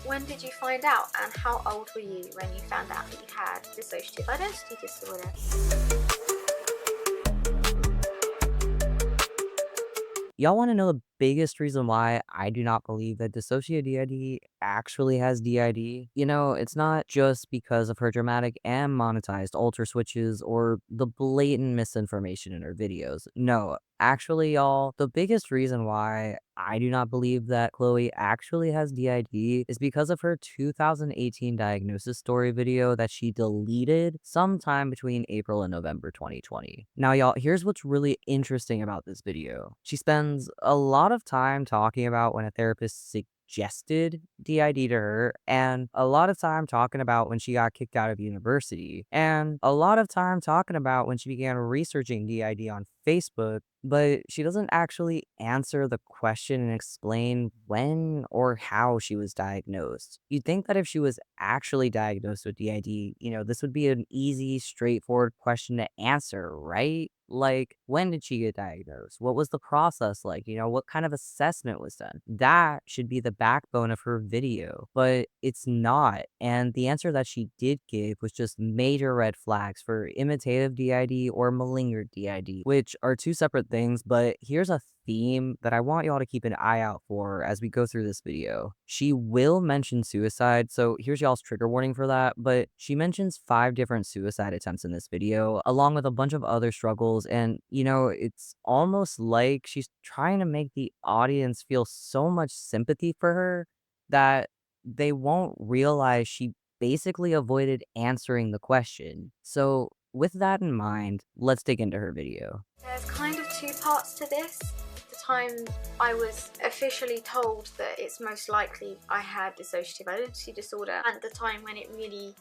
When did you find out, and how old were you when you found out that you had dissociative identity disorder? Y'all want to know the biggest reason why I do not believe that DissociaDID actually has DID? It's not just because of her dramatic and monetized alter switches or the blatant misinformation in her videos. No, actually, y'all, the biggest reason why I do not believe that Chloe actually has DID is because of her 2018 diagnosis story video that she deleted sometime between April and November 2020. Now, y'all, here's what's really interesting about this video. She spends a lot of time talking about when a therapist suggested DID to her, and a lot of time talking about when she got kicked out of university, and a lot of time talking about when she began researching DID on Facebook, but she doesn't actually answer the question and explain when or how she was diagnosed. You'd think that if she was actually diagnosed with DID, this would be an easy, straightforward question to answer, right? Like, when did she get diagnosed? What was the process like? What kind of assessment was done? That should be the backbone of her video, but it's not. And the answer that she did give was just major red flags for imitative DID or malingered DID, which are two separate things, but here's a theme that I want y'all to keep an eye out for as we go through this video. She will mention suicide, so here's y'all's trigger warning for that, but she mentions 5 different suicide attempts in this video, along with a bunch of other struggles, and it's almost like she's trying to make the audience feel so much sympathy for her that they won't realize she basically avoided answering the question. So with that in mind, let's dig into her video. There's kind of two parts to this. The time I was officially told that it's most likely I had dissociative identity disorder, and the time when it really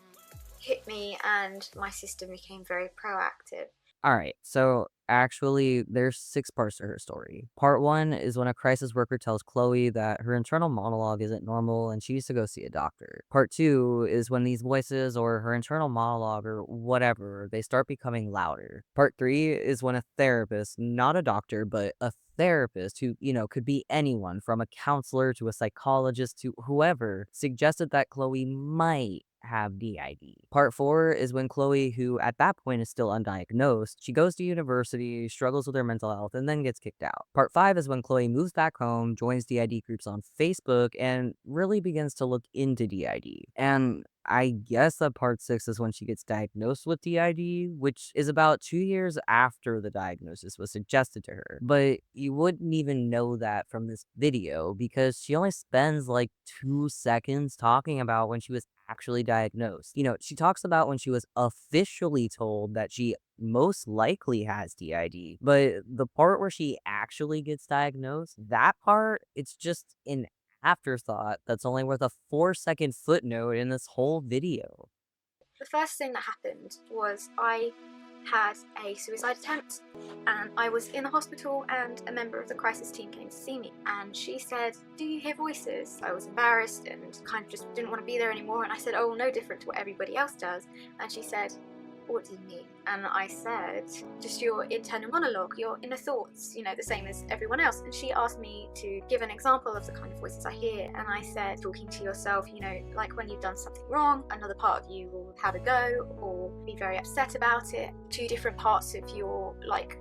hit me and my system became very proactive. All right, so actually, there's 6 parts to her story. Part 1 is when a crisis worker tells Chloe that her internal monologue isn't normal and she needs to go see a doctor. Part 2 is when these voices or her internal monologue or whatever, they start becoming louder. Part 3 is when a therapist, not a doctor, but a therapist who, could be anyone from a counselor to a psychologist to whoever, suggested that Chloe might have DID. Part 4 is when Chloe, who at that point is still undiagnosed, she goes to university, struggles with her mental health, and then gets kicked out. Part 5 is when Chloe moves back home, joins DID groups on Facebook, and really begins to look into DID. And I guess that part 6 is when she gets diagnosed with DID, which is about 2 years after the diagnosis was suggested to her. But you wouldn't even know that from this video because she only spends like 2 seconds talking about when she was actually diagnosed. She talks about when she was officially told that she most likely has DID, but the part where she actually gets diagnosed, that part, it's just an afterthought that's only worth a 4-second footnote in this whole video. The first thing that happened was I had a suicide attempt, and I was in the hospital and a member of the crisis team came to see me, and she said, "Do you hear voices?" I was embarrassed and kind of just didn't want to be there anymore, and I said, "Oh, no different to what everybody else does." And she said, "What do you mean?" And I said, "Just your internal monologue, your inner thoughts, the same as everyone else." And she asked me to give an example of the kind of voices I hear, and I said, talking to yourself, like when you've done something wrong, another part of you will have a go or be very upset about it. 2 different parts of your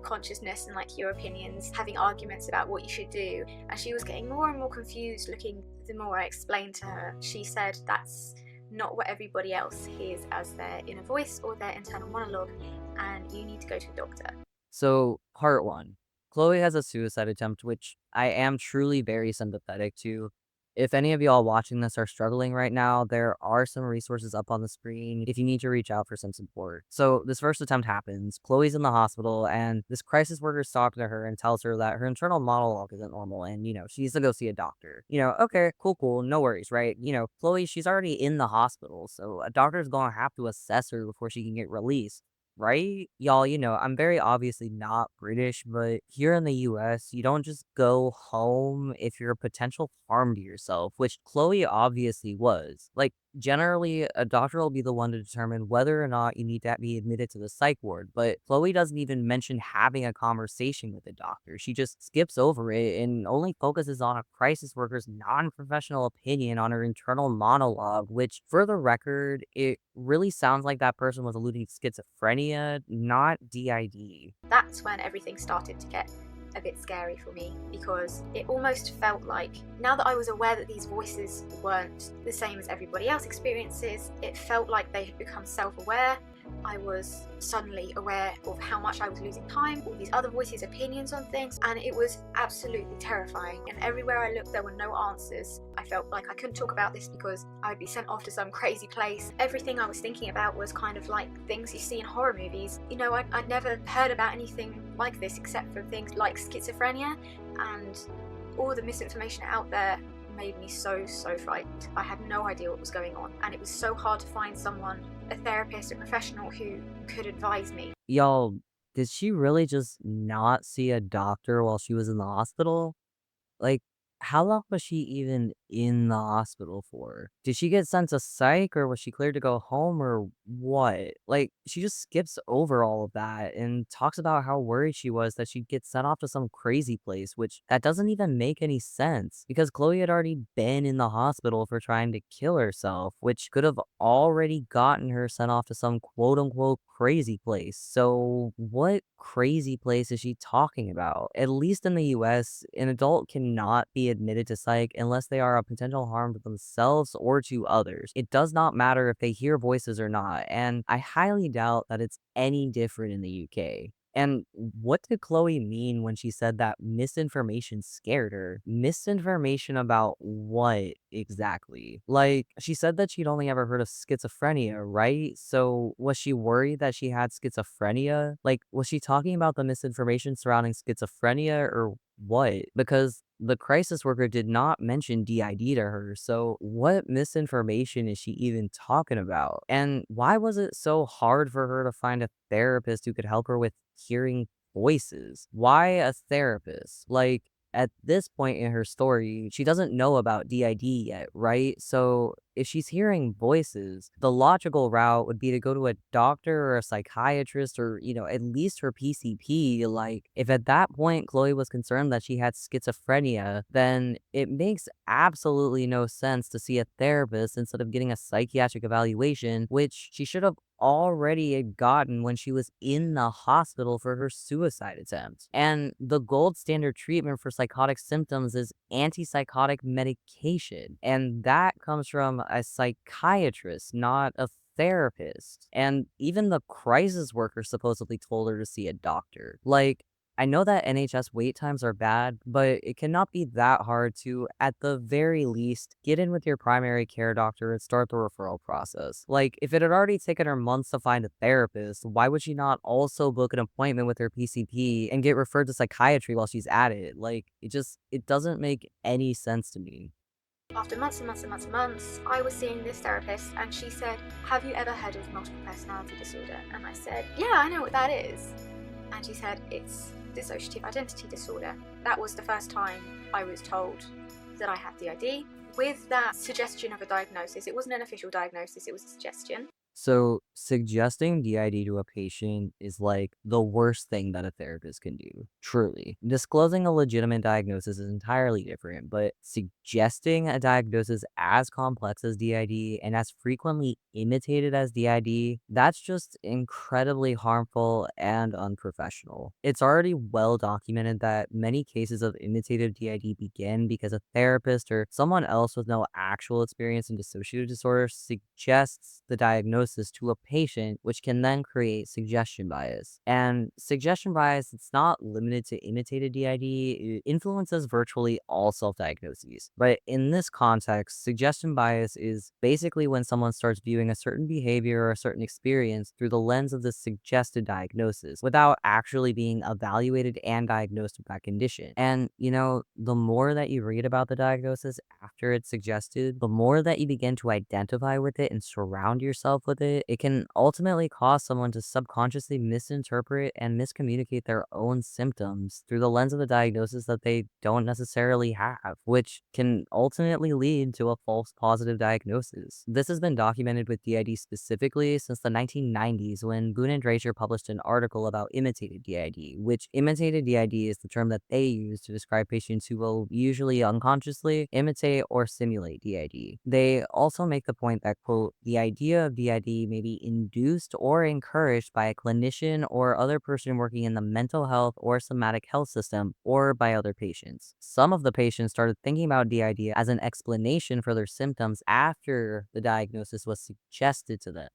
consciousness and your opinions having arguments about what you should do. And she was getting more and more confused looking the more I explained to her. She said that's not what everybody else hears as their inner voice or their internal monologue, and you need to go to a doctor. So, part 1. Chloe has a suicide attempt, which I am truly very sympathetic to. If any of y'all watching this are struggling right now, there are some resources up on the screen if you need to reach out for some support. So, this first attempt happens. Chloe's in the hospital, and this crisis worker talks to her and tells her that her internal monologue isn't normal and, she needs to go see a doctor. Okay, cool, no worries, right? Chloe, she's already in the hospital, so a doctor's gonna have to assess her before she can get released. Right? Y'all, I'm very obviously not British, but here in the US, you don't just go home if you're a potential harm to yourself, which Chloe obviously was. Like, Generally, a doctor will be the one to determine whether or not you need to be admitted to the psych ward, but Chloe doesn't even mention having a conversation with the doctor. She just skips over it and only focuses on a crisis worker's non professional opinion on her internal monologue, which, for the record, it really sounds like that person was alluding to schizophrenia, not DID. That's when everything started to get a bit scary for me, because it almost felt like, now that I was aware that these voices weren't the same as everybody else experiences, it felt like they had become self-aware. I was suddenly aware of how much I was losing time, all these other voices' opinions on things, and it was absolutely terrifying. And everywhere I looked, there were no answers. I felt like I couldn't talk about this because I would be sent off to some crazy place. Everything I was thinking about was kind of like things you see in horror movies. You know, I'd never heard about anything like this except for things like schizophrenia, and all the misinformation out there made me so frightened. I had no idea what was going on, and it was so hard to find someone, a therapist, a professional, who could advise me. Y'all, did she really just not see a doctor while she was in the hospital? Like, how long was she even in the hospital for? Did she get sent to psych or was she cleared to go home or what? Like, she just skips over all of that and talks about how worried she was that she'd get sent off to some crazy place, which that doesn't even make any sense because Chloe had already been in the hospital for trying to kill herself, which could have already gotten her sent off to some quote unquote crazy place. So, what crazy place is she talking about? At least in the US, an adult cannot be admitted to psych unless they are a potential harm to themselves or to others. It does not matter if they hear voices or not, and I highly doubt that it's any different in the UK. And what did Chloe mean when she said that misinformation scared her? Misinformation about what exactly? Like, she said that she'd only ever heard of schizophrenia, right? So, was she worried that she had schizophrenia? Like, was she talking about the misinformation surrounding schizophrenia or what? Because the crisis worker did not mention DID to her, so what misinformation is she even talking about? And why was it so hard for her to find a therapist who could help her with hearing voices? Why a therapist? Like, at this point in her story, she doesn't know about DID yet, right? So if she's hearing voices, the logical route would be to go to a doctor or a psychiatrist or, at least her PCP. Like, if at that point Chloe was concerned that she had schizophrenia, then it makes absolutely no sense to see a therapist instead of getting a psychiatric evaluation, which she should have already had gotten when she was in the hospital for her suicide attempt. And the gold standard treatment for psychotic symptoms is antipsychotic medication. And that comes from a psychiatrist, not a therapist. And even the crisis worker supposedly told her to see a doctor. Like, I know that NHS wait times are bad, but it cannot be that hard to, at the very least, get in with your primary care doctor and start the referral process. Like, if it had already taken her months to find a therapist, why would she not also book an appointment with her PCP and get referred to psychiatry while she's at it? Like, it doesn't make any sense to me. After months and months and months and months, I was seeing this therapist, and she said, "Have you ever heard of multiple personality disorder?" And I said, "Yeah, I know what that is." And she said, "It's dissociative identity disorder." That was the first time I was told that I had DID, with that suggestion of a diagnosis. It wasn't an official diagnosis, it was a suggestion. So, suggesting DID to a patient is like the worst thing that a therapist can do. Truly. Disclosing a legitimate diagnosis is entirely different, but suggesting a diagnosis as complex as DID and as frequently imitated as DID, that's just incredibly harmful and unprofessional. It's already well documented that many cases of imitative DID begin because a therapist or someone else with no actual experience in dissociative disorder suggests the diagnosis to a patient, which can then create suggestion bias. And suggestion bias, it's not limited to imitated DID, it influences virtually all self-diagnoses. But in this context, suggestion bias is basically when someone starts viewing a certain behavior or a certain experience through the lens of the suggested diagnosis without actually being evaluated and diagnosed with that condition. And, the more that you read about the diagnosis after it's suggested, the more that you begin to identify with it and surround yourself with it, it can ultimately cause someone to subconsciously misinterpret and miscommunicate their own symptoms through the lens of a diagnosis that they don't necessarily have, which can ultimately lead to a false positive diagnosis. This has been documented with DID specifically since the 1990s when Boone and Drazier published an article about imitated DID, which imitated DID is the term that they use to describe patients who will usually unconsciously imitate or simulate DID. They also make the point that, quote, the idea of DID may be induced or encouraged by a clinician or other person working in the mental health or somatic health system or by other patients. Some of the patients started thinking about DID as an explanation for their symptoms after the diagnosis was suggested to them.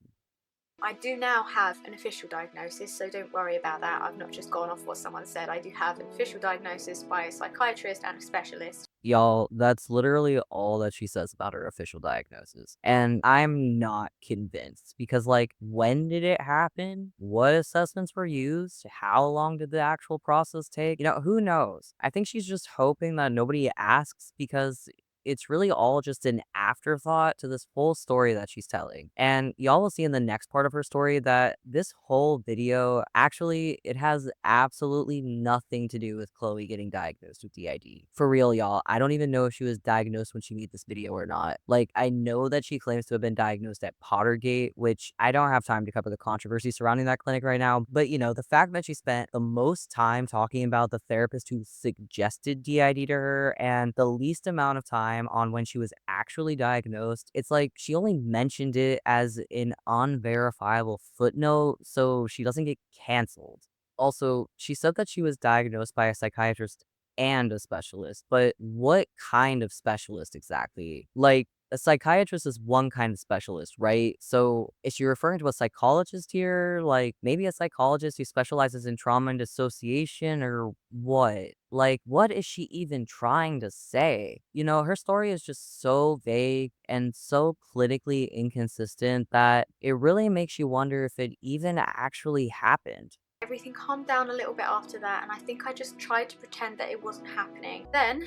I do now have an official diagnosis, so don't worry about that. I've not just gone off what someone said. I do have an official diagnosis by a psychiatrist and a specialist. Y'all, that's literally all that she says about her official diagnosis. And I'm not convinced because, like, when did it happen? What assessments were used? How long did the actual process take? Who knows? I think she's just hoping that nobody asks because it's really all just an afterthought to this whole story that she's telling. And y'all will see in the next part of her story that this whole video actually it has absolutely nothing to do with Chloe getting diagnosed with DID. For real, y'all, I don't even know if she was diagnosed when she made this video or not. Like, I know that she claims to have been diagnosed at Pottergate, which I don't have time to cover the controversy surrounding that clinic right now. But the fact that she spent the most time talking about the therapist who suggested DID to her and the least amount of time on when she was actually diagnosed, it's like she only mentioned it as an unverifiable footnote so she doesn't get canceled. Also, she said that she was diagnosed by a psychiatrist and a specialist, but what kind of specialist exactly? Like, a psychiatrist is one kind of specialist, right? So is she referring to a psychologist here? Like maybe a psychologist who specializes in trauma and dissociation or what? Like, what is she even trying to say? Her story is just so vague and so politically inconsistent that it really makes you wonder if it even actually happened. Everything calmed down a little bit after that, and I think I just tried to pretend that it wasn't happening. Then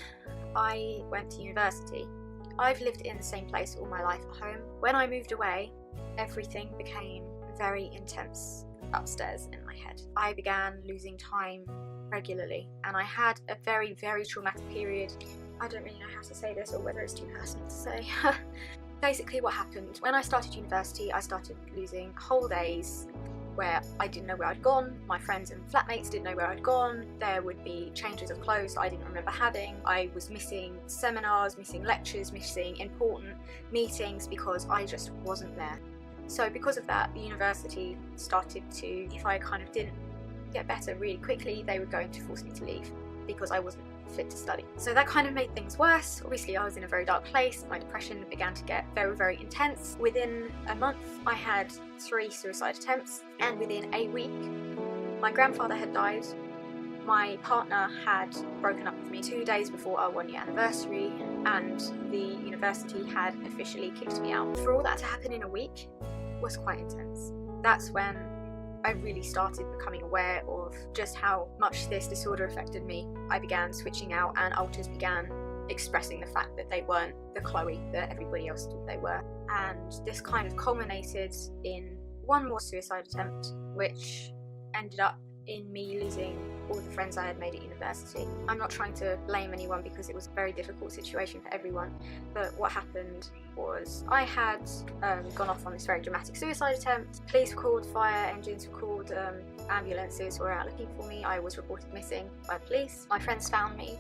I went to university. I've lived in the same place all my life at home. When I moved away, everything became very intense upstairs in my head. I began losing time regularly, and I had a very, very traumatic period. I don't really know how to say this or whether it's too personal to say. Basically what happened, when I started university, I started losing whole days where I didn't know where I'd gone, my friends and flatmates didn't know where I'd gone, there would be changes of clothes that I didn't remember having, I was missing seminars, missing lectures, missing important meetings because I just wasn't there. So because of that, the university started to, if I kind of didn't get better really quickly, they were going to force me to leave because I wasn't fit to study. So that kind of made things worse. Obviously I was in a very dark place. My depression began to get very, very intense. Within a month I had 3 suicide attempts, and within a week my grandfather had died. My partner had broken up with me 2 days before our 1-year anniversary, and the university had officially kicked me out. For all that to happen in a week was quite intense. That's when I really started becoming aware of just how much this disorder affected me. I began switching out, and alters began expressing the fact that they weren't the Chloe that everybody else thought they were. And this kind of culminated in one more suicide attempt, which ended up in me losing all the friends I had made at university. I'm not trying to blame anyone because it was a very difficult situation for everyone, but what happened was I had gone off on this very dramatic suicide attempt. Police were called, fire engines were called, ambulances were out looking for me. I was reported missing by police. My friends found me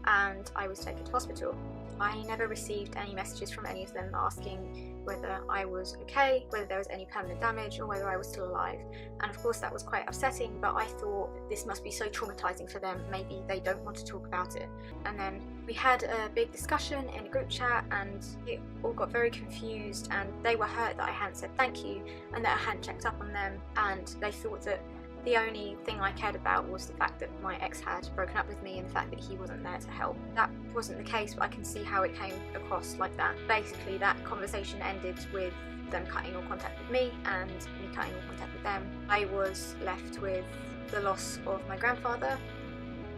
and I was taken to hospital. I never received any messages from any of them asking whether I was okay, whether there was any permanent damage, or whether I was still alive. And of course that was quite upsetting, but I thought this must be so traumatizing for them, maybe they don't want to talk about it. And then we had a big discussion in a group chat, and it all got very confused, and they were hurt that I hadn't said thank you and that I hadn't checked up on them, and they thought that the only thing I cared about was the fact that my ex had broken up with me and the fact that he wasn't there to help. That wasn't the case, but I can see how it came across like that. Basically, that conversation ended with them cutting all contact with me and me cutting all contact with them. I was left with the loss of my grandfather,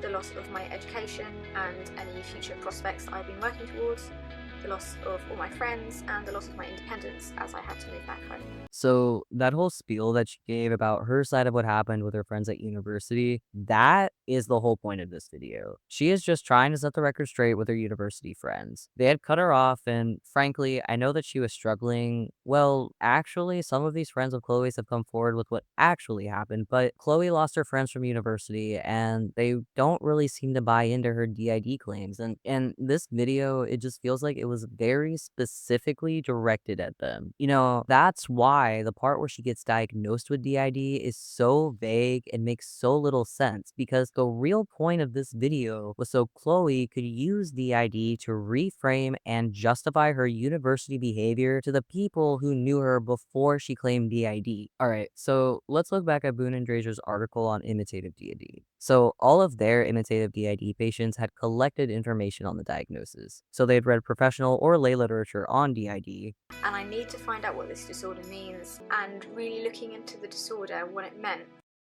the loss of my education and any future prospects I've been working towards, the loss of all my friends, and the loss of my independence as I had to move back home. So that whole spiel that she gave about her side of what happened with her friends at university, that is the whole point of this video. She is just trying to set the record straight with her university friends. They had cut her off, and frankly, I know that she was struggling. Well, actually, some of these friends of Chloe's have come forward with what actually happened, but Chloe lost her friends from university, and they don't really seem to buy into her DID claims. And this video, it just feels like it was very specifically directed at them. That's why the part where she gets diagnosed with DID is so vague and makes so little sense, because the real point of this video was so Chloe could use DID to reframe and justify her university behavior to the people who knew her before she claimed DID. Alright, so let's look back at Boone and Drazer's article on imitative DID. So all of their imitative DID patients had collected information on the diagnosis. So they'd read professional or lay literature on DID. And I need to find out what this disorder means and really looking into the disorder, what it meant.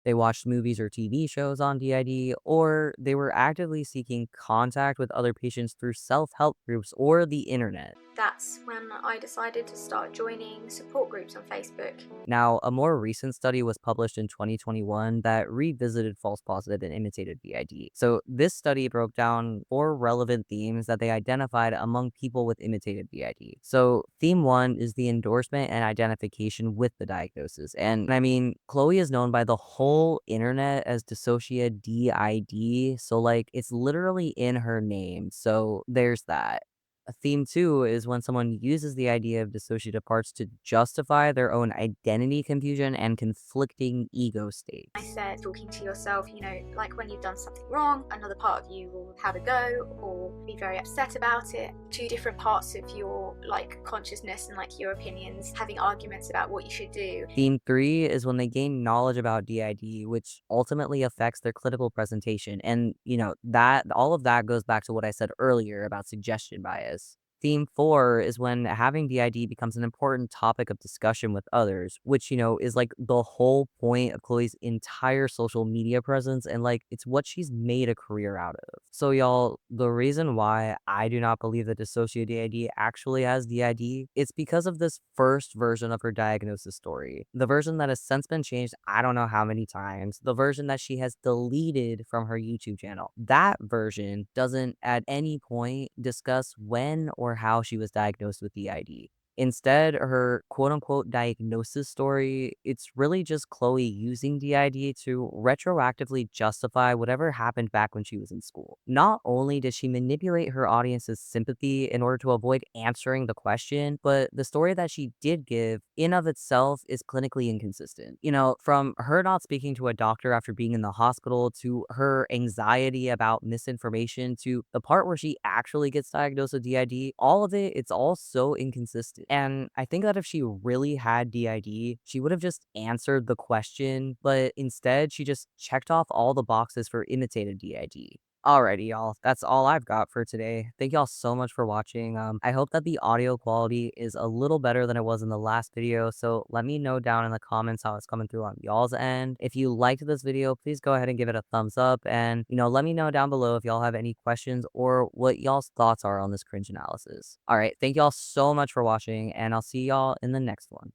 They watched movies or TV shows on DID, or they were actively seeking contact with other patients through self-help groups or the internet. That's when I decided to start joining support groups on Facebook. Now, a more recent study was published in 2021 that revisited false positive and imitative DID. So this study broke down 4 relevant themes that they identified among people with imitative DID. So theme 1 is the endorsement and identification with the diagnosis. And I mean, Chloe is known by the whole internet as DissociaDID, so like it's literally in her name. So there's that. A theme 2 is when someone uses the idea of dissociative parts to justify their own identity confusion and conflicting ego states. I said, talking to yourself, like when you've done something wrong, another part of you will have a go or be very upset about it. 2 different parts of your consciousness and your opinions having arguments about what you should do. Theme 3 is when they gain knowledge about DID, which ultimately affects their clinical presentation. And, that all of that goes back to what I said earlier about suggestion bias. Theme 4 is when having DID becomes an important topic of discussion with others, which, is like the whole point of Chloe's entire social media presence, and it's what she's made a career out of. So, y'all, the reason why I do not believe that DissociaDID actually has DID, it's because of this first version of her diagnosis story. The version that has since been changed I don't know how many times. The version that she has deleted from her YouTube channel. That version doesn't at any point discuss when or how she was diagnosed with DID. Instead, her quote-unquote diagnosis story, it's really just Chloe using DID to retroactively justify whatever happened back when she was in school. Not only does she manipulate her audience's sympathy in order to avoid answering the question, but the story that she did give in of itself is clinically inconsistent. From her not speaking to a doctor after being in the hospital, to her anxiety about misinformation, to the part where she actually gets diagnosed with DID, all of it, it's all so inconsistent. And I think that if she really had DID, she would have just answered the question, but instead she just checked off all the boxes for imitative DID. Alrighty, y'all. That's all I've got for today. Thank y'all so much for watching. I hope that the audio quality is a little better than it was in the last video, so let me know down in the comments how it's coming through on y'all's end. If you liked this video, please go ahead and give it a thumbs up, and, let me know down below if y'all have any questions or what y'all's thoughts are on this cringe analysis. Alright, thank y'all so much for watching, and I'll see y'all in the next one.